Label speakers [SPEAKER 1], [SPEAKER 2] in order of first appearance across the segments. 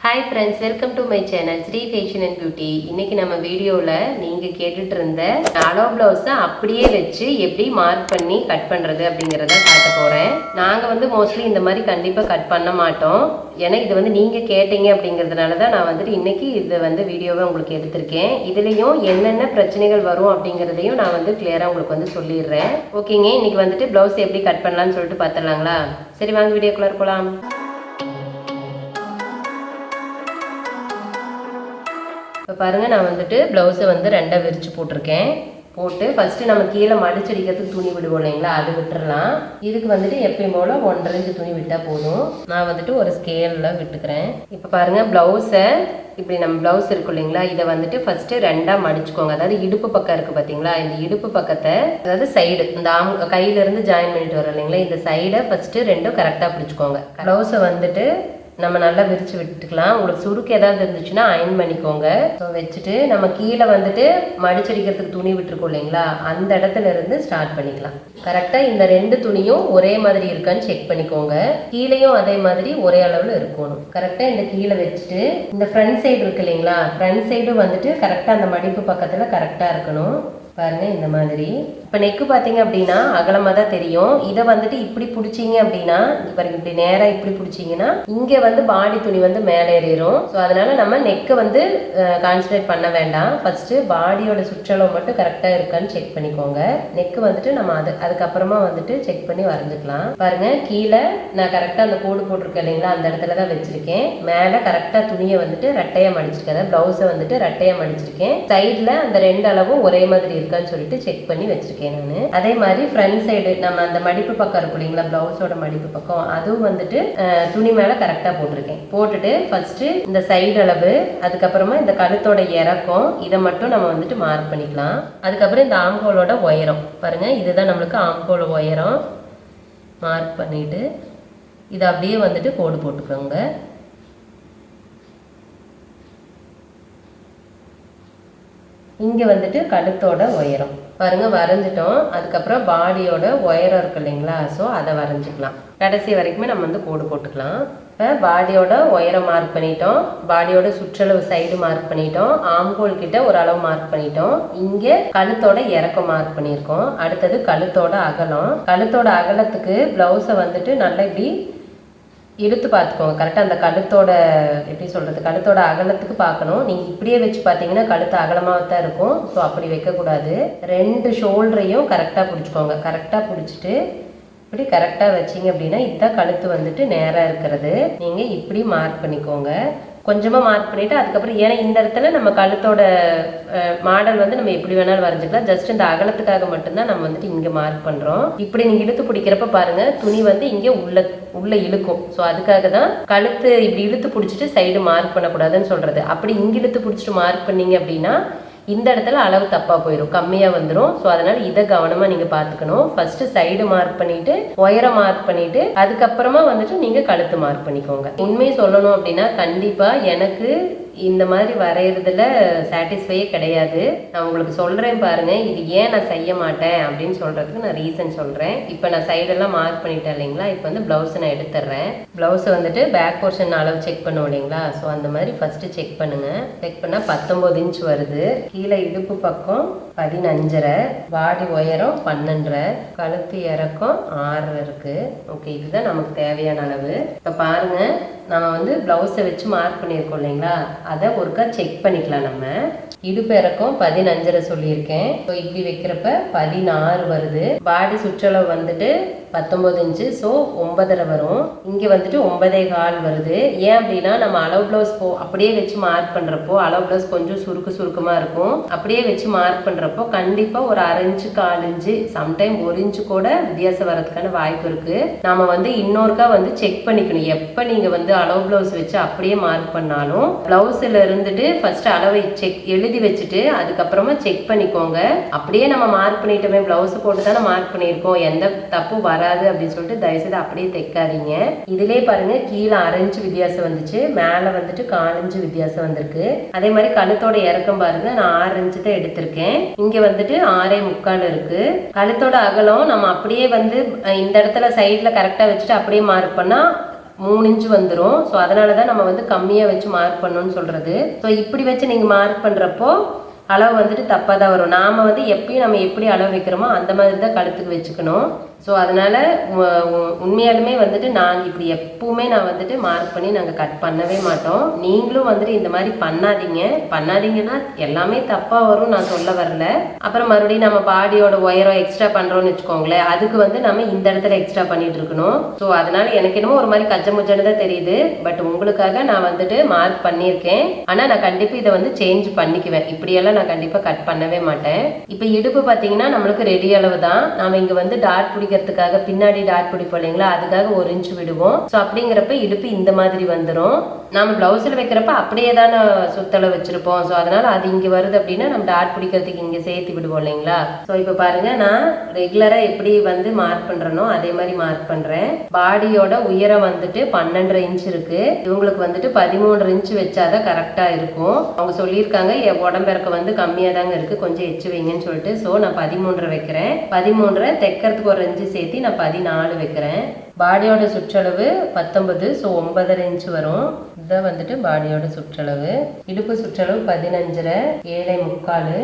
[SPEAKER 1] Hi friends, welcome to my channel Sri Fashion and Beauty. இன்னைக்கு நம்ம வீடியோல நீங்க கேட்டுட்டு இருந்த அலோ பிளவுஸை அப்படியே வச்சு எப்படி மார்க் பண்ணி கட் பண்றது அப்படிங்கறத காட்ட போறேன். நாங்க மோஸ்ட்லி இந்த மாதிரி கண்டிப்பா கட் பண்ண மாட்டோம். ஏன்னா இது நீங்க கேட்டீங்க அப்படிங்கிறதுனால தான் நான் இன்னைக்கு இது வீடியோவை உங்களுக்கு எடுத்திருக்கேன். இதுலயும் என்னென்ன பிரச்சனைகள் வரும் அப்படிங்கறதையும் நான் கிளியரா உங்களுக்கு சொல்லிடுறேன். ஓகேங்க, இன்னைக்கு பிளவுஸ் எப்படி கட் பண்ணலாம்னு சொல்லிட்டு பார்த்துடலாங்களா? சரி வாங்க வீடியோக்குள்ள போலாம். இப்போ பாருங்கள், நான் ப்ளவுஸை ரெண்டாக விரித்து போட்டிருக்கேன். போட்டு ஃபஸ்ட்டு நம்ம கீழே மடிச்சடிக்கிறதுக்கு துணி விடுவோம் இல்லைங்களா, அது விட்டுறலாம். இதுக்கு எப்பயும் போல் 1.5 இன்ச்சு துணி விட்டால் போதும். நான் ஒரு ஸ்கேலில் விட்டுக்கிறேன். இப்போ பாருங்கள், ப்ளவுஸை இப்படி நம்ம ப்ளவுஸ் இருக்கும் இல்லைங்களா, இதை ஃபஸ்ட்டு ரெண்டாக மடிச்சுக்கோங்க. அதாவது இடுப்பு பக்கம் இருக்குது பார்த்தீங்களா, இந்த இடுப்பு பக்கத்தை அதாவது சைடு இந்த கையிலேருந்து ஜாயின் பண்ணிட்டு வரோம் இல்லைங்களா, இந்த சைடை ஃபஸ்ட்டு ரெண்டும் கரெக்டாக பிடிச்சிக்கோங்க. ப்ளவுஸை நம்ம நல்லா விரிச்சு விட்டுக்கலாம். உங்களுக்கு சுருக்கு ஏதாவது இருந்துச்சுன்னா அயன் பண்ணிக்கோங்க. ஸோ வச்சுட்டு நம்ம கீழே மடிச்சடிக்கிறதுக்கு துணி விட்டுருக்கோம் இல்லைங்களா, அந்த இடத்துல இருந்து ஸ்டார்ட் பண்ணிக்கலாம். கரெக்டாக இந்த 2 துணியும் ஒரே மாதிரி இருக்கான்னு செக் பண்ணிக்கோங்க. கீழேயும் அதே மாதிரி ஒரே அளவில் இருக்கணும். கரெக்டாக இந்த கீழே வச்சுட்டு இந்த ஃப்ரண்ட் சைடு இருக்கு இல்லைங்களா, ஃப்ரண்ட் சைடும் கரெக்டாக அந்த மடிப்பு பக்கத்தில் கரெக்டாக இருக்கணும். பாருங்க இந்த மாதிரி. இப்போ நெக்கு பார்த்தீங்க அப்படின்னா அகலமாக தான் தெரியும். இதை இப்படி பிடிச்சிங்க அப்படின்னா பாருங்க, இப்படி நேராக இப்படி பிடிச்சிங்கன்னா இங்கே பாடி துணி மேலே ஏறிடும். ஸோ அதனால நம்ம நெக்கை கான்சன்ட்ரேட் பண்ண வேண்டாம். ஃபர்ஸ்ட்டு பாடியோட சுற்றளவு மட்டும் கரெக்டாக இருக்கான்னு செக் பண்ணிக்கோங்க. நெக்கு நம்ம அதுக்கப்புறமா செக் பண்ணி வரைஞ்சிக்கலாம். பாருங்க, கீழே நான் கரெக்டாக அந்த கோடு போட்டிருக்கேன் இல்லைங்களா, அந்த இடத்துல தான் வச்சிருக்கேன். மேலே கரெக்டாக துணியை ரெட்டையாக மடிச்சிருக்கேன். ப்ளவுஸை ரெட்டையாக மடிச்சிருக்கேன். சைடில் அந்த 2 அளவும் ஒரே மாதிரி இருக்கான்னு சொல்லிட்டு செக் பண்ணி வச்சிருக்கேன் நான். அதே மாதிரி ஃப்ரண்ட் சைடு நம்ம அந்த மடிப்பு பக்கம் இருக்கும் இல்லைங்களா, பிளவுஸோட மடிப்பு பக்கம், அதுவும் துணி மேல கரெக்டா போட்டிருக்கேன். போட்டுட்டு ஃபர்ஸ்ட் இந்த சைடு அளவு, அதுக்கப்புறமா இந்த கழுத்தோட இறக்கம், இதை மட்டும் நம்ம மார்க் பண்ணிக்கலாம். அதுக்கப்புறம் இந்த ஆம்கோலோட உயரம் பாருங்க, இதுதான் நம்மளுக்கு ஆம்கோல் உயரம். மார்க் பண்ணிட்டு இதை அப்படியே கோடு போட்டுக்கோங்க. இங்கே கழுத்தோட உயரம் பாருங்க வரைஞ்சிட்டோம். அதுக்கப்புறம் பாடியோட உயரம் இருக்கு இல்லைங்களா, ஸோ அதை வரைஞ்சிக்கலாம். கடைசி வரைக்குமே நம்ம கோடு போட்டுக்கலாம். இப்போ பாடியோட உயரம் மார்க் பண்ணிட்டோம், பாடியோட சுற்றளவு சைடு மார்க் பண்ணிட்டோம், ஆம்கோல் கிட்ட ஒரு அளவு மார்க் பண்ணிட்டோம். இங்கே கழுத்தோட இறக்கம் மார்க் பண்ணியிருக்கோம். அடுத்தது கழுத்தோட அகலம். கழுத்தோட அகலத்துக்கு ப்ளவுஸை நல்லா இப்படி இழுத்து பார்த்துக்கோங்க. கரெக்டாக அந்த கழுத்தோட எப்படி சொல்கிறது, கழுத்தோட அகலத்துக்கு பார்க்கணும். நீங்கள் இப்படியே வச்சு பார்த்தீங்கன்னா கழுத்து அகலமாக தான் இருக்கும். ஸோ அப்படி வைக்கக்கூடாது. 2 ஷோல்டரையும் கரெக்டாக பிடிச்சிக்கோங்க. கரெக்டாக பிடிச்சிட்டு இப்படி கரெக்டாக வச்சிங்க அப்படின்னா இதுதான் கழுத்து நேராக இருக்கிறது. நீங்கள் இப்படி மார்க் பண்ணிக்கோங்க. கொஞ்சமாக மார்க் பண்ணிவிட்டு அதுக்கப்புறம், ஏன்னா இந்த இடத்துல நம்ம கழுத்தோட மாடல் நம்ம எப்படி வேணாலும் வரைஞ்சிக்கலாம். ஜஸ்ட் இந்த அகலத்துக்காக மட்டும்தான் நம்ம இங்கே மார்க் பண்ணுறோம். இப்படி நீங்கள் இழுத்து பிடிக்கிறப்ப பாருங்கள், துணி இங்கே உள்ள இழுக்கும். ஸோ அதுக்காக தான் கழுத்து இப்படி இழுத்து பிடிச்சிட்டு சைடு மார்க் பண்ணக்கூடாதுன்னு சொல்கிறது. அப்படி இங்கே இழுத்து பிடிச்சிட்டு மார்க் பண்ணீங்க அப்படின்னா இந்த இடத்துல அளவு தப்பாக போயிடும், கம்மியாக வந்துடும். ஸோ அதனால் இதை கவனமாக நீங்கள் பார்த்துக்கணும். ஃபஸ்ட்டு சைடு மார்க் பண்ணிவிட்டு உயரம் மார்க் பண்ணிவிட்டு அதுக்கப்புறமா நீங்கள் கழுத்து மார்க் பண்ணிக்கோங்க. உண்மையை சொல்லணும் அப்படின்னா கண்டிப்பாக எனக்கு இந்த மாதிரி வரைகிறதுல சாட்டிஸ்ஃபையே கிடையாது. நான் உங்களுக்கு சொல்கிறேன் பாருங்கள், இது ஏன் நான் செய்ய மாட்டேன் அப்படின்னு சொல்கிறதுக்கு நான் ரீசன் சொல்கிறேன். இப்போ நான் சைடெல்லாம் மார்க் பண்ணிட்டேன் இல்லைங்களா, இப்போ ப்ளவுஸை நான் எடுத்துடுறேன். ப்ளவுஸை பேக் போர்ஷன் அளவு செக் பண்ணுவோம் இல்லைங்களா, ஸோ அந்த மாதிரி ஃபஸ்ட்டு செக் பண்ணுங்கள். செக் பண்ணால் 19 இன்ச் வருது. கீழே இடுப்பு பக்கம் 15.5, பாடி உயரம் 12, கழுத்து இறக்கம் 6 இருக்குது. ஓகே, இதுதான் நமக்கு தேவையான அளவு. இப்போ பாருங்கள், நம்ம ப்ளவுஸை வச்சு மார்க் பண்ணியிருக்கோம் இல்லைங்களா, அதை ஒருக்கா செக் பண்ணிக்கலாம். நம்ம இடுப்பு இறக்கம் 15.5 சொல்லியிருக்கேன். ஸோ இப்படி வைக்கிறப்ப 16 வருது. பாடி சுற்றளவு 19 இன்ச்சு, ஸோ 9.5 வரும். இங்கே 9.25 வருது. ஏன் அப்படின்னா நம்ம அளவு ப்ளவுஸ் அப்படியே வச்சு மார்க் பண்ணுறப்போ அளவு ப்ளவுஸ் கொஞ்சம் சுருக்கமாக இருக்கும். அப்படியே வச்சு மார்க் பண்ணுறப்போ கண்டிப்பாக ஒரு 1/2 இன்ச்சு 1/4 இன்ச்சு சம்டைம் 1 இன்ச்சு கூட வித்தியாசம் வரதுக்கான வாய்ப்பு இருக்குது. நம்ம இன்னொருக்கா செக் பண்ணிக்கணும். எப்போ நீங்கள் அளவு ப்ளவுஸ் வச்சு அப்படியே மார்க் பண்ணாலும் ப்ளவுஸில் ஃபர்ஸ்ட் அளவை எழுதி வச்சுட்டு அதுக்கப்புறமா செக் பண்ணிக்கோங்க. அப்படியே நம்ம மார்க் பண்ணிட்டோமே, ப்ளவுஸ் போட்டு தானே மார்க் பண்ணியிருக்கோம், எந்த தப்பு வராது அப்படின்னு சொல்லிட்டு தயவுசெய்து அப்படியே தைக்காதீங்க. இதுலேயே பாருங்க, கீழே 1/2 இன்ச்சு வித்தியாசம் வந்துச்சு, மேலே 4 இன்ச்சு வித்தியாசம் வந்திருக்கு. அதே மாதிரி கழுத்தோட இறக்கம் பாருங்க, நான் 6 இன்ச்சு தான் எடுத்திருக்கேன். இங்கே 6.25 இருக்கு. கழுத்தோட அகலம் நம்ம அப்படியே இந்த இடத்துல சைடில் கரெக்டாக வச்சுட்டு அப்படியே மார்க் பண்ணால் 3 இன்ச் வந்துடும். ஸோ அதனால தான் நம்ம வந்து கம்மியாக வச்சு மார்க் பண்ணணும்னு சொல்கிறது. ஸோ இப்படி வச்சு நீங்கள் மார்க் பண்ணுறப்போ அளவு வந்துட்டு தப்பாக தான் வரும். நாம் வந்து எப்பயும் நம்ம எப்படி அளவு வைக்கிறோமோ அந்த மாதிரி தான் கழுத்துக்கு வச்சுக்கணும். ஸோ அதனால் உண்மையாலுமே வந்துட்டு நாங்கள் இப்படி எப்பவுமே நான் வந்துட்டு மார்க் பண்ணி நாங்கள் கட் பண்ணவே மாட்டோம். நீங்களும் வந்துட்டு இந்த மாதிரி பண்ணாதீங்கன்னா எல்லாமே தப்பாக வரும், நான் சொல்ல வரல. அப்புறம் மறுபடியும் நம்ம பாடியோட உயரம் எக்ஸ்ட்ரா பண்ணுறோன்னு வச்சுக்கோங்களேன், அதுக்கு வந்து நம்ம இந்த இடத்துல எக்ஸ்ட்ரா பண்ணிட்டு இருக்கணும். ஸோ அதனால எனக்கு என்னமோ ஒரு மாதிரி கச்சமுச்சன்னு தான் தெரியுது. பட் உங்களுக்காக நான் வந்துட்டு மார்க் பண்ணியிருக்கேன். ஆனால் நான் கண்டிப்பாக இதை வந்து சேஞ்ச் பண்ணிக்குவேன். இப்படியெல்லாம் நான் கண்டிப்பாக கட் பண்ணவே மாட்டேன். இப்போ இடுப்பு பார்த்தீங்கன்னா நம்மளுக்கு ரெடி அளவு தான். நம்ம இங்கே வந்து டாட் பிடிக்கிறதுக்காக பின்னாடி டாட் பிடிப்போம் இல்லைங்களா, அதுக்காக 1 இன்ச் விடுவோம். ஸோ அப்படிங்கிறப்ப இடுப்பு இந்த மாதிரி வந்துடும். நம்ம பிளவுஸில் வைக்கிறப்ப அப்படியே தானே சுத்தளவு வச்சிருப்போம். ஸோ அதனால அது இங்கே வருது அப்படின்னா நம்ம டாட் பிடிக்கிறதுக்கு இங்கே சேர்த்து விடுவோம் இல்லைங்களா. ஸோ இப்போ பாருங்க, நான் ரெகுலராக எப்படி வந்து மார்க் பண்ணுறனோ அதே மாதிரி மார்க் பண்ணுறேன். பாடியோட உயரம் வந்துட்டு 12.5 இன்ச் இருக்கு. இவங்களுக்கு வந்துட்டு 13 இன்ச் வச்சாதான் கரெக்டாக இருக்கும். அவங்க சொல்லியிருக்காங்க என் உடம்பிறக்க வந்து கம்மியாக தாங்க இருக்கு, கொஞ்சம் எச்சு வைங்கன்னு சொல்லிட்டு. ஸோ நான் 13 வைக்கிறேன். 13 தைக்கிறதுக்கு ஒரு 2 சேர்த்து நான் 14 வைக்கிறேன். பாடியோட சுற்றளவு 19. ஸோ 9.5 இன்ச் வரும். இதுதான் வந்துட்டு பாடியோட சுற்றளவு. இடுப்பு சுற்றளவு 15.5, 7.75.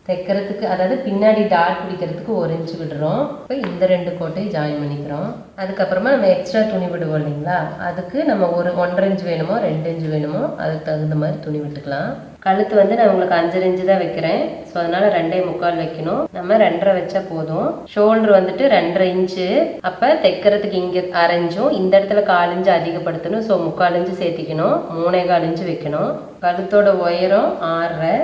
[SPEAKER 1] தைக்கிறதுக்கு அதாவது பின்னாடி டாட் பிடிக்கிறதுக்கு 1 இன்ச் விடுறோம். இப்போ இந்த 2 கோட்டையும் ஜாயின் பண்ணிக்கிறோம். அதுக்கப்புறமா நம்ம எக்ஸ்ட்ரா துணி விடுவோம் இல்லைங்களா, அதுக்கு நம்ம ஒரு 1.5 இன்ச் வேணுமோ 2 இன்ச் வேணுமோ அதுக்கு தகுந்த மாதிரி துணி விட்டுக்கலாம். கழுத்து வந்து நான் உங்களுக்கு 5 இன்ச்சு தான் வைக்கிறேன். ஸோ அதனால 2.25 வைக்கணும். நம்ம 2.5 வச்சா போதும். ஷோல்டர் வந்துட்டு 2.5 இன்ச்சு. அப்போ தைக்கிறதுக்கு இங்கே 1/2 இன்ச்சும் இந்த இடத்துல 1/4 இன்ச்சு அதிகப்படுத்தணும். So 3/4 inch சேர்த்திக்கணும். 3.25 இன்ச்சு வைக்கணும். கழுத்தோட உயரம் 6.5.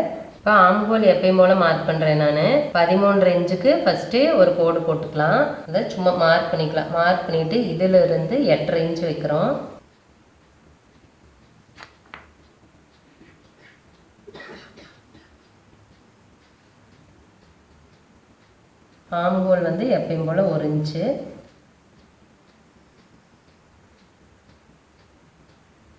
[SPEAKER 1] இப்போ ஆம்ஹோல் எப்பயும் போல் மார்க் பண்ணுறேன் நான். 13 இன்ச்சுக்கு ஃபஸ்ட்டு ஒரு கோடு போட்டுக்கலாம். அதை சும்மா மார்க் பண்ணிக்கலாம். மார்க் பண்ணிவிட்டு இதிலிருந்து 8.5 இன்ச்சு வைக்கிறோம். ஆம்ஹோல் வந்து எப்பயும் போல் 1 இன்ச்சு.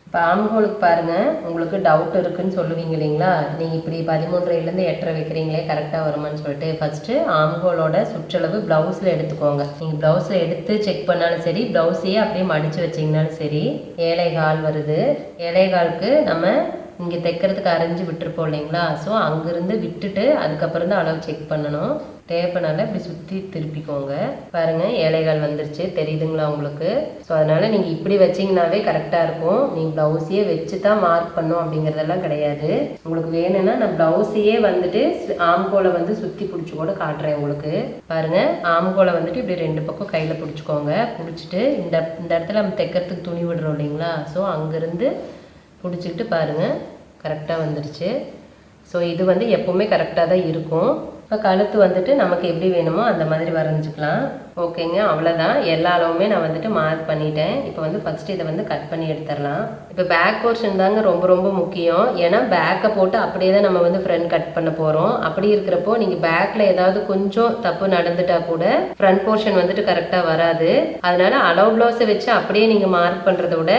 [SPEAKER 1] இப்போ ஆம்ஹோலுக்கு பாருங்கள், உங்களுக்கு டவுட் இருக்குன்னு சொல்லுவீங்க இல்லைங்களா, நீங்கள் இப்படி 13லேருந்து 8.5 வைக்கிறீங்களே கரெக்டாக வருமானு சொல்லிட்டு. ஃபஸ்ட்டு ஆம்ஹோலோட சுற்றளவு ப்ளவுஸில் எடுத்துக்கோங்க. நீங்கள் ப்ளவுஸில் எடுத்து செக் பண்ணாலும் சரி, ப்ளவுஸையே அப்படியே மடித்து வச்சிங்கனாலும் சரி. 7.25 வருது. 7.25க்கு நம்ம இங்கே தைக்கிறதுக்கு அரைஞ்சி விட்டுருப்போம் இல்லைங்களா. ஸோ அங்கேருந்து விட்டுட்டு அதுக்கப்புறம் தான் அளவு செக் பண்ணணும். டேப்பனால இப்படி சுற்றி திருப்பிக்கோங்க. பாருங்கள் 7.25 வந்துருச்சு, தெரியுதுங்களா உங்களுக்கு. ஸோ அதனால் நீங்கள் இப்படி வச்சிங்கனாவே கரெக்டாக இருக்கும். நீங்கள் ப்ளவுஸையே வச்சு தான் மார்க் பண்ணோம் அப்படிங்கிறதெல்லாம் கிடையாது. உங்களுக்கு வேணும்னா நான் ப்ளவுஸையே வந்துட்டு ஆம்கோலை வந்து சுற்றி பிடிச்சி கூட காட்டுறேன் உங்களுக்கு. பாருங்கள், ஆம்கோலை வந்துட்டு இப்படி 2 பக்கம் கையில் பிடிச்சிக்கோங்க. பிடிச்சிட்டு இந்த இடத்துல நம்ம தைக்கிறதுக்கு துணி விடுறோம் இல்லைங்களா. ஸோ அங்கேருந்து பிடிச்சிக்கிட்டு பாருங்கள் கரெக்டாக வந்துடுச்சு. ஸோ இது வந்து எப்போவுமே கரெக்டாக தான் இருக்கும். இப்போ கழுத்து வந்துட்டு நமக்கு எப்படி வேணுமோ அந்த மாதிரி வரைஞ்சிக்கலாம். ஓகேங்க, அவ்வளோதான். எல்லா அளவுமே நான் வந்துட்டு மார்க் பண்ணிட்டேன். இப்போ வந்து ஃபஸ்ட்டு இதை வந்து கட் பண்ணி எடுத்துடலாம். இப்போ பேக் போர்ஷன் தாங்க ரொம்ப ரொம்ப முக்கியம். ஏன்னா பேக்கை போட்டு அப்படியே தான் நம்ம வந்து ஃப்ரண்ட் கட் பண்ண போகிறோம். அப்படி இருக்கிறப்போ நீங்கள் பேக்கில் ஏதாவது கொஞ்சம் தப்பு நடந்துட்டா கூட ஃப்ரண்ட் போர்ஷன் வந்துட்டு கரெக்டாக வராது. அதனால அளவு ப்ளவுஸை வச்சு அப்படியே நீங்கள் மார்க் பண்ணுறத விட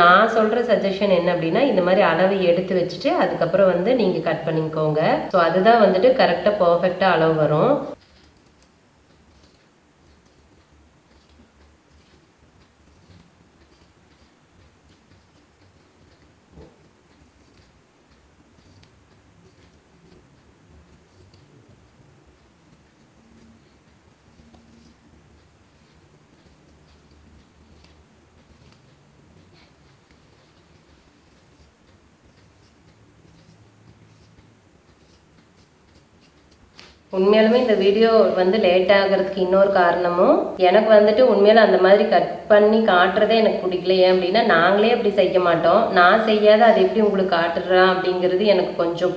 [SPEAKER 1] நான் சொல்கிற சஜஷன் என்ன அப்படின்னா, இந்த மாதிரி அளவு எடுத்து வச்சுட்டு அதுக்கப்புறம் வந்து நீங்கள் கட் பண்ணிக்கோங்க. ஸோ அதுதான் வந்துட்டு கரெக்டாக பர்ஃபெக்டாக அளவு வரும். உண்மையாலுமே இந்த வீடியோ வந்து லேட் ஆகிறதுக்கு இன்னொரு காரணமும் எனக்கு வந்துட்டு உண்மையில அந்த மாதிரி கட் பண்ணி காட்டுறதே எனக்கு பிடிக்கல. ஏன் அப்படின்னா நாங்களே அப்படி செய்ய மாட்டோம். நான் செய்யாத அது எப்படி உங்களுக்கு காட்டுறேன் அப்படிங்கிறது எனக்கு கொஞ்சம்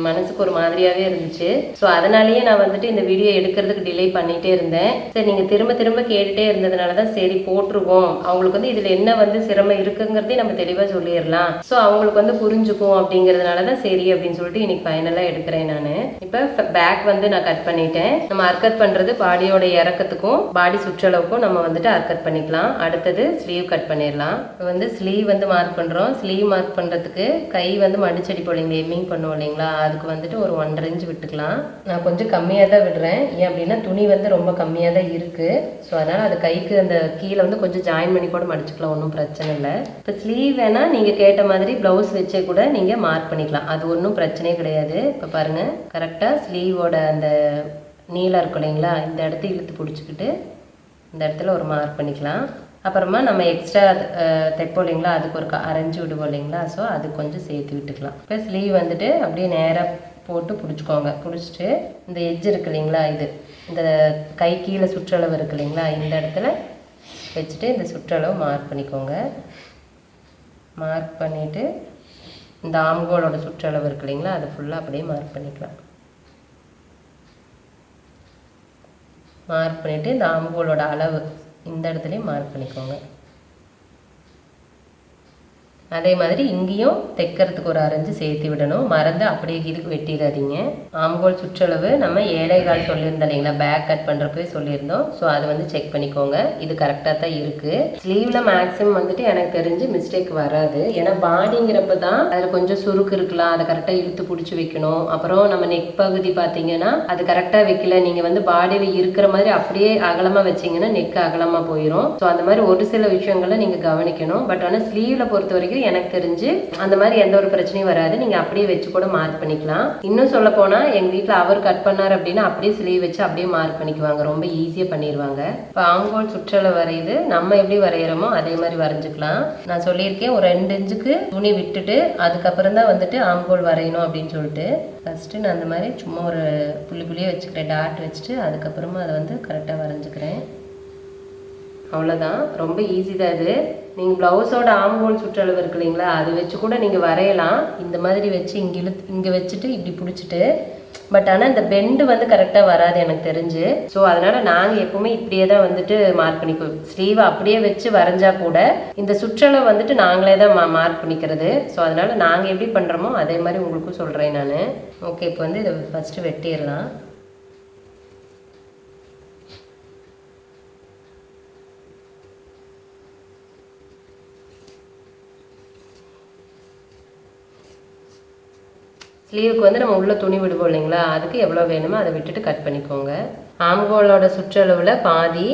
[SPEAKER 1] மனசுக்கு ஒரு மாதிரியாகவே இருந்துச்சு. ஸோ அதனாலேயே நான் வந்துட்டு இந்த வீடியோ எடுக்கிறதுக்கு டிலே பண்ணிகிட்டே இருந்தேன். சரி, நீங்கள் திரும்ப திரும்ப கேட்டுகிட்டே இருந்ததுனால தான் சரி போட்டுருவோம். அவங்களுக்கு வந்து இதில் என்ன வந்து சிரமம் இருக்குங்கிறதே நம்ம தெளிவாக சொல்லிடலாம். ஸோ அவங்களுக்கு வந்து புரிஞ்சுக்கும் அப்படிங்கிறதுனால தான் சரி அப்படின்னு சொல்லிட்டு இன்னைக்கு ஃபைனலாக எடுக்கிறேன் நான். இப்போ பேக் வந்து நான் நான் கட் பண்ணிட்டேன். நம்ம அர்க்கட் பண்ணுறது பாடியோட இறக்கத்துக்கும் பாடி சுற்றளவுக்கும் நம்ம வந்துட்டு அர்க்கட் பண்ணிக்கலாம். அடுத்தது ஸ்லீவ் கட் பண்ணிடலாம். இப்போ வந்து ஸ்லீவ் வந்து மார்க் பண்ணுறோம். ஸ்லீவ் மார்க் பண்ணுறதுக்கு கை வந்து மடிச்சடி போலிங்க எம்மிங் பண்ணுவோம் இல்லைங்களா, அதுக்கு வந்துட்டு ஒரு 1.5 இன்ச் விட்டுக்கலாம். நான் கொஞ்சம் கம்மியாக தான் விடுறேன். ஏன் அப்படின்னா துணி வந்து ரொம்ப கம்மியாக தான் இருக்குது. ஸோ அதனால் அது கைக்கு அந்த கீழே வந்து கொஞ்சம் ஜாயின் பண்ணி கூட மடிச்சுக்கலாம், ஒன்றும் பிரச்சனை இல்லை. இப்போ ஸ்லீவ் வேணால் நீங்கள் கேட்ட மாதிரி ப்ளவுஸ் வச்சே கூட நீங்கள் மார்க் பண்ணிக்கலாம், அது ஒன்றும் பிரச்சனையே கிடையாது. இப்போ பாருங்கள், கரெக்டாக ஸ்லீவோட அந்த நீளம் இருக்கும் இல்லைங்களா, இந்த இடத்த இழுத்து பிடிச்சிக்கிட்டு இந்த இடத்துல ஒரு மார்க் பண்ணிக்கலாம். அப்புறமா நம்ம எக்ஸ்ட்ரா தைப்போம் இல்லைங்களா, அதுக்கு ஒரு அரைஞ்சி விடுவோம் இல்லைங்களா, ஸோ அது கொஞ்சம் சேர்த்து விட்டுக்கலாம். இப்போ ஸ்லீவ் வந்துட்டு அப்படியே நேராக போட்டு பிடிச்சிக்கோங்க. பிடிச்சிட்டு இந்த எட்ஜ் இருக்கு இல்லைங்களா, இது இந்த கை கீழே சுற்றளவு இருக்கு இல்லைங்களா, இந்த இடத்துல வச்சுட்டு இந்த சுற்றளவு மார்க் பண்ணிக்கோங்க. மார்க் பண்ணிவிட்டு இந்த ஆம்கோலோட சுற்றளவு இருக்கு இல்லைங்களா, அதை ஃபுல்லாக அப்படியே மார்க் பண்ணிக்கலாம். மார்க் பண்ணிவிட்டு இந்த ஆம்கோலோட அளவு இந்த இடத்துலையும் மார்க் பண்ணிக்கோங்க. அதே மாதிரி இங்கேயும் தைக்கிறதுக்கு ஒரு அரைஞ்சு சேர்த்து விடணும். மறந்து அப்படியே இதுக்கு வெட்டிடாதீங்க. ஆம்கோல் சுற்றளவு நம்ம 7.25 சொல்லியிருந்தோம் இல்லைங்களா, பேக் கட் பண்ணுறப்பே சொல்லியிருந்தோம். ஸோ அதை வந்து செக் பண்ணிக்கோங்க, இது கரெக்டாக தான் இருக்குது. ஸ்லீவில் மேக்ஸிமம் வந்துட்டு எனக்கு தெரிஞ்சு மிஸ்டேக் வராது. ஏன்னா பாடிங்கிறப்ப தான் அதில் கொஞ்சம் சுருக்கு இருக்கலாம், அதை கரெக்டாக இழுத்து பிடிச்சி வைக்கணும். அப்புறம் நம்ம நெக் பகுதி பார்த்தீங்கன்னா அது கரெக்டாக வைக்கல, நீங்கள் வந்து பாடியில் இருக்கிற மாதிரி அப்படியே அகலமாக வச்சிங்கன்னா நெக் அகலமாக போயிடும். ஸோ அந்த மாதிரி ஒரு சில விஷயங்களை நீங்கள் கவனிக்கணும். பட் ஆனால் ஸ்லீவில் பொறுத்த வரைக்கும் எனக்கு தெரிஞ்சு அந்த மாதிரி எந்த ஒரு பிரச்சனையும் வராது. நீங்க அப்படியே வச்சு கூட மார்க் பண்ணிக்கலாம். இன்னும் சொல்ல போனா எங்க வீட்டுல அவர் கட் பண்ணார் அப்படின்னா அப்படியே ஸ்லீவ் வச்சு அப்படியே மார்க் பண்ணிக்குவாங்க, ரொம்ப ஈஸியா பண்ணிடுவாங்க. இப்போ ஆம்கோல் சுற்றளவு வரையுது, நம்ம எப்படி வரைகிறோமோ அதே மாதிரி வரைஞ்சிக்கலாம். நான் சொல்லியிருக்கேன் ஒரு 2 இன்ச்சுக்கு துணி விட்டுட்டு அதுக்கப்புறம் தான் வந்துட்டு ஆம்கோல் வரையணும் அப்படின்னு சொல்லிட்டு. ஃபர்ஸ்ட் நான் அந்த மாதிரி சும்மா ஒரு புள்ளி புள்ளியே வச்சுக்கிறேன், டாட் வச்சுட்டு அதுக்கப்புறமா அதை வந்து கரெக்டாக வரைஞ்சிக்கிறேன். அவ்வளோதான், ரொம்ப ஈஸி தான் இது. நீங்கள் ப்ளவுஸோட ஆம்ஹோல் சுற்றளவு இருக்கு இல்லைங்களா, அது வச்சு கூட நீங்கள் வரையலாம். இந்த மாதிரி வச்சு இங்கே வச்சுட்டு இப்படி பிடிச்சிட்டு, பட் ஆனால் இந்த பெண்டு வந்து கரெக்டாக வராது எனக்கு தெரிஞ்சு. ஸோ அதனால் நாங்கள் எப்போவுமே இப்படியே தான் வந்துட்டு மார்க் பண்ணிக்குவோம். ஸ்லீவை அப்படியே வச்சு வரைஞ்சா கூட இந்த சுற்றளவு வந்துட்டு நாங்களே தான் மார்க் பண்ணிக்கிறது. ஸோ அதனால் நாங்கள் எப்படி பண்ணுறோமோ அதே மாதிரி உங்களுக்கும் சொல்கிறேன் நான். ஓகே, இப்போ வந்து இதை ஃபஸ்ட்டு வெட்டிடலாம். ஸ்லீவுக்கு வந்து நம்ம உள்ள துணி விடுவோம் இல்லைங்களா, அதுக்கு எவ்வளோ வேணுமோ அதை விட்டுட்டு கட் பண்ணிக்கோங்க. ஆம்கோலோட சுற்றளவில் பாதி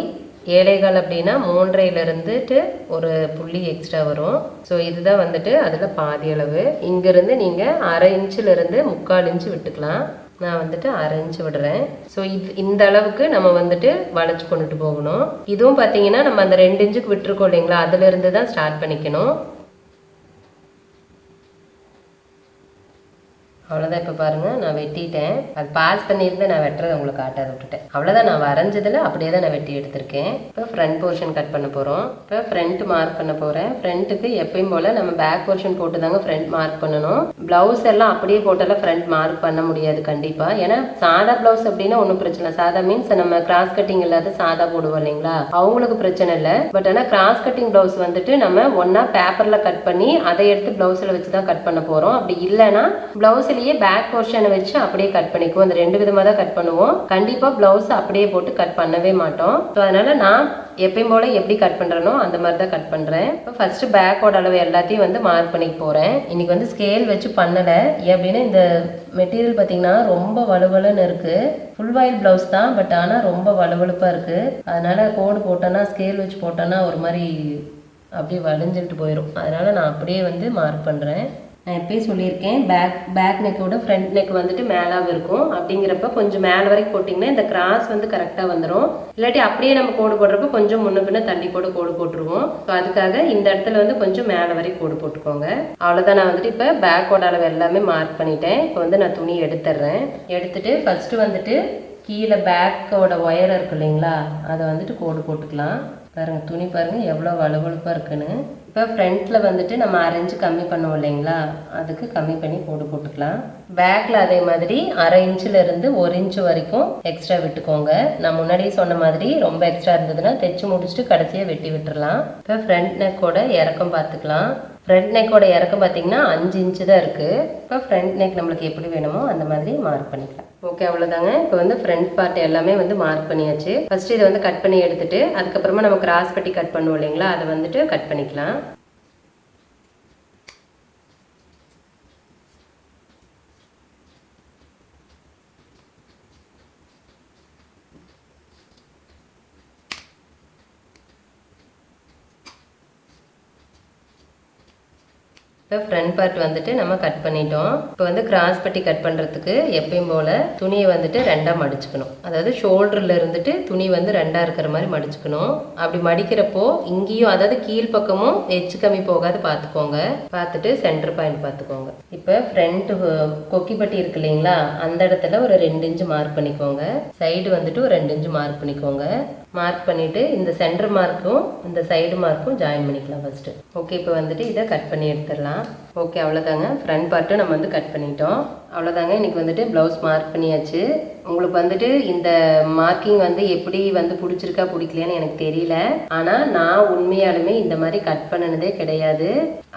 [SPEAKER 1] 7.25 அப்படின்னா 3.5லேருந்துட்டு ஒரு புள்ளி எக்ஸ்ட்ரா வரும். ஸோ இதுதான் வந்துட்டு அதில் பாதி அளவு. இங்கேருந்து நீங்கள் 1/2 இன்ச்சிலிருந்து 3/4 இன்ச்சு விட்டுக்கலாம். நான் வந்துட்டு 1/2 இன்ச்சு விடுறேன். ஸோ இந்த அளவுக்கு நம்ம வந்துட்டு வளைச்சு கொண்டுட்டு போகணும். இதுவும் பார்த்தீங்கன்னா நம்ம அந்த 2 இன்ச்சுக்கு விட்டுருக்கோம் இல்லைங்களா, அதுலேருந்து தான் ஸ்டார்ட் பண்ணிக்கணும். அவ்வளோதான். இப்போ பாருங்கள், நான் வெட்டிட்டேன். அது பாஸ் பண்ணியிருந்தேன், நான் வெட்டுறதை உங்களுக்கு காட்டாத விட்டுட்டேன். அவ்வளோதான், நான் வரைஞ்சதில் அப்படியே தான் நான் வெட்டி எடுத்திருக்கேன். இப்போ ஃப்ரண்ட் போர்ஷன் கட் பண்ண போகிறோம். இப்போ ஃப்ரண்ட் மார்க் பண்ண போகிறேன். ஃப்ரண்ட்டுக்கு எப்பயும் போல் நம்ம பேக் போர்ஷன் போட்டு தாங்க ஃப்ரண்ட் மார்க் பண்ணணும். ப்ளவுஸ் எல்லாம் அப்படியே போட்டாலும் ஃப்ரண்ட் மார்க் பண்ண முடியாது கண்டிப்பாக. ஏன்னா சாதா ப்ளவுஸ் அப்படின்னா ஒன்றும் பிரச்சனை இல்லை. சாதா மீன்ஸ் நம்ம கிராஸ் கட்டிங் இல்லாத சாதா போடுவோம் இல்லைங்களா, அவங்களுக்கு பிரச்சனை இல்லை. பட் ஆனால் கிராஸ் கட்டிங் ப்ளவுஸ் வந்துட்டு நம்ம ஒன்றா பேப்பரில் கட் பண்ணி அதை எடுத்து ப்ளவுஸில் வச்சு தான் கட் பண்ண போகிறோம். அப்படி இல்லைன்னா ப்ளவுஸில் பேக் போர்ஷனை வச்சு அப்படியே கட் பண்ணிக்குவோம். அந்த 2 விதமாக தான் கட் பண்ணுவோம். கண்டிப்பாக ப்ளவுஸ் அப்படியே போட்டு கட் பண்ணவே மாட்டோம். ஸோ அதனால நான் எப்பயும் போல எப்படி கட் பண்ணுறனோ அந்த மாதிரி தான் கட் பண்ணுறேன். இப்போ ஃபர்ஸ்ட் பேக்கோட அளவு எல்லாத்தையும் வந்து மார்க் பண்ணிக்க போகிறேன். இன்னைக்கு வந்து ஸ்கேல் வச்சு பண்ணலை. ஏன் அப்படின்னா இந்த மெட்டீரியல் பார்த்தீங்கன்னா ரொம்ப வலுவலுன்னு இருக்குது. ஃபுல் வாயில் ப்ளவுஸ் தான், பட் ஆனால் ரொம்ப வலுவலுப்பாக இருக்குது. அதனால கோடு போட்டோன்னா ஸ்கேல் வச்சு போட்டோன்னா ஒரு மாதிரி அப்படியே வளைஞ்சிட்டு போயிடும். அதனால நான் அப்படியே வந்து மார்க் பண்ணுறேன். நான் எப்பயும் சொல்லியிருக்கேன், பேக் நெக்கோட ஃப்ரண்ட் நெக் வந்துட்டு மேலாக இருக்கும். அப்படிங்கிறப்ப கொஞ்சம் மேலே வரைக்கும் போட்டிங்கன்னா இந்த கிராஸ் வந்து கரெக்டாக வந்துடும். இல்லாட்டி அப்படியே நம்ம கோடு போடுறப்ப கொஞ்சம் முன்ன பின்ன தள்ளி கோடு போட்டுருவோம். ஸோ அதுக்காக இந்த இடத்துல வந்து கொஞ்சம் மேலே வரைக்கும் கோடு போட்டுக்கோங்க. அவ்வளோதான். நான் வந்துட்டு இப்போ பேக்கோட அளவு எல்லாமே மார்க் பண்ணிட்டேன். இப்போ வந்து நான் துணி எடுத்துடுறேன். எடுத்துட்டு ஃபஸ்ட்டு வந்துட்டு கீழே பேக்கோட ஒயர் இருக்கு இல்லைங்களா, அதை வந்துட்டு கோடு போட்டுக்கலாம். பாருங்கள், துணி பாருங்கள் எவ்வளோ வலுவலுப்பாக இருக்குன்னு. இப்போ ஃப்ரண்ட்டில் வந்துட்டு நம்ம 1/2 இன்ச்சு கம்மி பண்ணுவோம் இல்லைங்களா, அதுக்கு கம்மி பண்ணி கோடு போட்டுக்கலாம். பேக்கில் அதே மாதிரி 1/2 இன்ச்சிலிருந்து 1 இன்ச்சு வரைக்கும் எக்ஸ்ட்ரா விட்டுக்கோங்க. நான் முன்னாடியே சொன்ன மாதிரி ரொம்ப எக்ஸ்ட்ரா இருந்ததுன்னா தைச்சு முடிச்சுட்டு கடைசியாக வெட்டி விட்டுடலாம். இப்போ ஃப்ரண்ட் நெக்கோட இறக்கம் பார்த்துக்கலாம். ஃப்ரண்ட் நெக்கோட இறக்கம் பார்த்தீங்கன்னா 5 இன்ச்சு தான் இருக்குது. இப்போ ஃப்ரண்ட் நெக் நம்மளுக்கு எப்படி வேணுமோ அந்த மாதிரி மார்க் பண்ணிக்கலாம். ஓகே, அவ்வளோதாங்க. இப்போ வந்து ஃப்ரண்ட் பார்ட் எல்லாமே வந்து மார்க் பண்ணியாச்சு. ஃபஸ்ட்டு இதை வந்து கட் பண்ணி எடுத்துட்டு அதுக்கப்புறமா நம்ம கிராஸ் பட்டி கட் பண்ணுவோம் இல்லைங்களா, அதை வந்துட்டு கட் பண்ணிக்கலாம். இப்போ ஃப்ரண்ட் பார்ட் வந்துட்டு நம்ம கட் பண்ணிட்டோம். இப்போ வந்து கிராஸ் பட்டி கட் பண்ணுறதுக்கு எப்பயும் போல் துணியை வந்துட்டு 2ஆக மடிச்சுக்கணும். அதாவது ஷோல்டரில் இருந்துட்டு துணி வந்து 2ஆக இருக்கிற மாதிரி மடிச்சுக்கணும். அப்படி மடிக்கிறப்போ இங்கேயும் அதாவது கீழ்ப்பக்கமும் எச்சு கம்மி போகாது பார்த்துக்கோங்க. பார்த்துட்டு சென்டர் பாயிண்ட் பார்த்துக்கோங்க. இப்போ ஃப்ரண்ட் கொக்கி பட்டி இருக்கு இல்லைங்களா, அந்த இடத்துல ஒரு 2 இன்ச்சு மார்க் பண்ணிக்கோங்க. சைடு வந்துட்டு ஒரு 2 இன்ச்சு மார்க் பண்ணிக்கோங்க. மார்க் பண்ணிவிட்டு இந்த சென்டர் மார்க்கும் இந்த சைடு மார்க்கும் ஜாயின் பண்ணிக்கலாம் ஃபஸ்ட்டு. ஓகே, இப்போ வந்துட்டு இதை கட் பண்ணி எடுத்துடலாம். ஓகே, அவ்வளோதாங்க. ஃப்ரண்ட் பார்ட்டு நம்ம வந்து கட் பண்ணிட்டோம். அவ்வளோதாங்க. இன்றைக்கி வந்துட்டு ப்ளவுஸ் மார்க் பண்ணியாச்சு. உங்களுக்கு வந்துட்டு இந்த மார்க்கிங் வந்து எப்படி வந்து பிடிச்சிருக்கா பிடிக்கலையான்னு எனக்கு தெரியல. ஆனால் நான் உண்மையாலுமே இந்த மாதிரி கட் பண்ணினதே கிடையாது.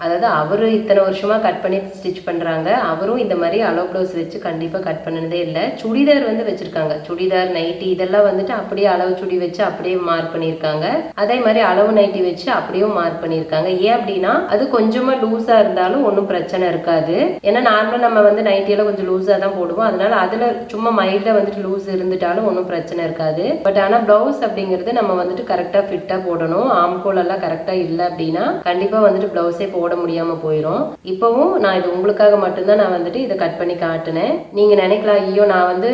[SPEAKER 1] அதாவது அவரு இத்தனை வருஷமாக கட் பண்ணி ஸ்டிச் பண்ணுறாங்க. அவரும் இந்த மாதிரி அளவு ப்ளவுஸ் வச்சு கண்டிப்பாக கட் பண்ணினதே இல்லை. சுடிதார் வந்து வச்சுருக்காங்க. சுடிதார், நைட்டி இதெல்லாம் வந்துட்டு அப்படியே அளவு சுடி வச்சு அப்படியே மார்க் பண்ணியிருக்காங்க. அதே மாதிரி அளவு நைட்டி வச்சு அப்படியே மார்க் பண்ணியிருக்காங்க. ஏன் அப்படின்னா அது கொஞ்சமாக லூஸாக இருந்தாலும் ஒன்றும் பிரச்சனை இருக்காது. ஏன்னா நார்மலாக நம்ம வந்து நைட்டியெல்லாம் கொஞ்சம் லூஸாக தான் போடுவோம். அதனால அதில் சும்மா மைல்டாக வந்துட்டு லூஸ் இருந்துட்டாலும் ஒன்றும் பிரச்சனை இருக்காது. பட் ஆனால் ப்ளவுஸ் அப்படிங்கிறது நம்ம வந்துட்டு கரெக்டாக ஃபிட்டாக போடணும். ஆம்கோல் எல்லாம் கரெக்டாக இல்லை அப்படின்னா கண்டிப்பாக வந்துட்டு ப்ளவுஸே போட முடியாமல் போயிடும். இப்போவும் நான் இது உங்களுக்காக மட்டும்தான் நான் வந்துட்டு இதை கட் பண்ணி காட்டினேன். நீங்கள் நினைக்கலாம், ஐயோ நான் வந்து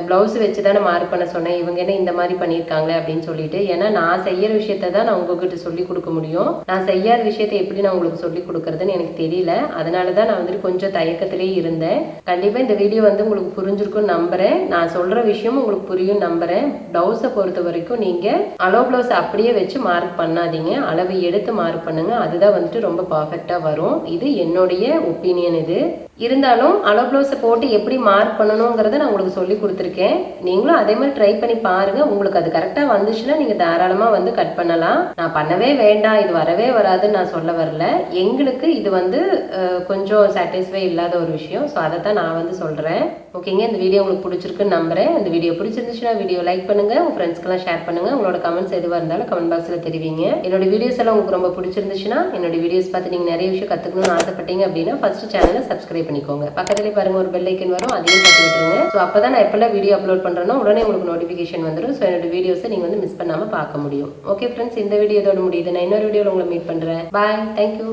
[SPEAKER 1] ப்ளவுஸ் வச்சு தானே மார்க் பண்ண சொன்னேன், இவங்க என்ன இந்த மாதிரி பண்ணியிருக்காங்களே அப்படின்னு சொல்லிட்டு. ஏன்னா நான் செய்யற விஷயத்த தான் நான் உங்ககிட்ட சொல்லி கொடுக்க முடியும். நான் செய்யாத விஷயத்தை எப்படி நான் உங்களுக்கு சொல்லி கொடுக்கறதுன்னு எனக்கு தெரியல. அதனால தான் நான் வந்துட்டு கொஞ்சம் தயக்கத்திலேயே இருந்தேன். கண்டிப்பாக இந்த வீடியோ வந்து உங்களுக்கு புரிஞ்சிருக்குன்னு நம்புறேன். நான் சொல்ற விஷயம் உங்களுக்கு புரியும் நம்புறேன். ப்ளவுஸை பொறுத்த வரைக்கும் நீங்க அளவு ப்ளவுஸ் அப்படியே வச்சு மார்க் பண்ணாதீங்க. அளவு எடுத்து மார்க் பண்ணுங்க. அதுதான் வந்துட்டு ரொம்ப பர்ஃபெக்டா வரும். இது என்னுடைய ஒப்பீனியன். இது இருந்தாலும் அளவு ப்ளவுஸை போட்டு எப்படி மார்க் பண்ணணுங்கிறத நான் உங்களுக்கு சொல்லி கொடுத்துருக்கேன். நீங்களும் அதே மாதிரி ட்ரை பண்ணி பாருங்க. உங்களுக்கு அது கரெக்டா வந்துச்சுன்னா நீங்க தாராளமா வந்து கட் பண்ணலாம். நான் பண்ணவே வேண்டாம், இது வரவே வராதுன்னு நான் சொல்ல வரல. எங்களுக்கு இது வந்து கொஞ்சம் சாட்டிஸ்ஃபை இல்லாத ஒரு விஷயம். ஸோ அதை தான் நான் வந்து சொல்றேன். ஓகேங்க, இந்த வீடியோ உங்களுக்கு பிடிச்சிருக்குன்னு நம்புறேன். இந்த வீடியோ பிடிச்சிருந்துச்சுன்னா வீடியோ லைக் பண்ணுங்க, உங்க ஃப்ரெண்ட்ஸ்க்கெல்லாம் ஷேர் பண்ணுங்க. உங்களோட கமெண்ட்ஸ் எதுவாக இருந்தாலும் கமெண்ட் பாக்ஸில் தெரிவிங்க. என்னோட வீடியோஸ் எல்லாம் உங்களுக்கு ரொம்ப பிடிச்சிருந்துச்சுன்னா, என்னோட வீடியோஸ் பார்த்து நீங்க நிறைய விஷயம் கத்துக்கணும்னு ஆசைப்பட்டீங்க அப்படின்னா ஃபர்ஸ்ட் சேனலை சப்ஸ்கிரைப் பண்ணிக்கோங்க. பக்கத்துலேயே பாருங்க ஒரு பெல் ஐக்கன் வரும், அதையும் தட்டி விட்டுருங்க. ஸோ அப்பதான் நான் எப்பெல்லாம் வீடியோ அப்லோட் பண்றேனோ உடனே உங்களுக்கு நோட்டிஃபிகேஷன் வந்துடும். ஸோ என்னோட வீடியோஸை நீங்க வந்து மிஸ் பண்ணாம பார்க்க முடியும். ஓகே ஃப்ரெண்ட்ஸ், இந்த வீடியோ இதோட முடியுது. நான் இன்னொரு வீடியோவில் உங்களை மீட் பண்றேன். பாய், தேங்க்யூ.